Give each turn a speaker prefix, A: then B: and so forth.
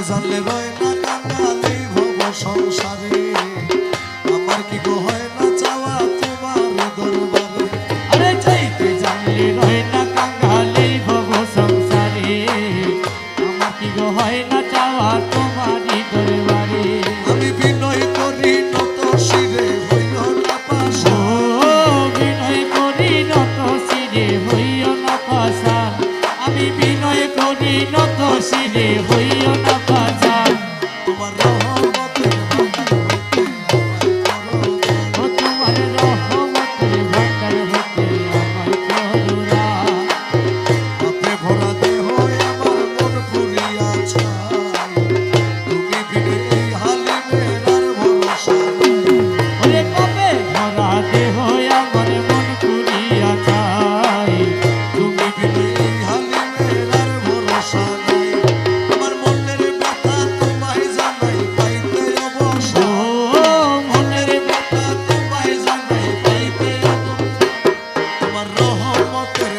A: জানলে রয় না কাঙালি ভব সংসারে আমার কি গো হয় না চাওয়া তোমার দরবারে
B: আরে চাইতে জানলে রয় না কাঙালি ভব সংসারে আমার কি গো হয় না চাওয়া তোমারই দরবারে
A: আমি বিনয় করি নত শিরে হইও না পাশা
B: বিনয় করি নত শিরে হইও না পাশা আমি বিনয় করি নত শিরে হইও না পাশা
A: তোমার রহমতের
B: তোমার রহমতের ভান্ডার হতে আমায় করুণা
A: পাপে ভরা দেহ আমার মন পুরিয়া ছাই তুমি বিনে এই হালিমের আর ভরসা নাই
B: ওরে পাপে ভরা দেহ আমার মন পুরিয়া চাই
A: তুমি বিনে এই হালিমের আর ভরসা নাই আমার মনের ব্যথা তোমায় জানাই পাইতে অবসা
B: মনের
A: ব্যথা তোমায় জানাই পাইতে অবসা তোমার রহমতের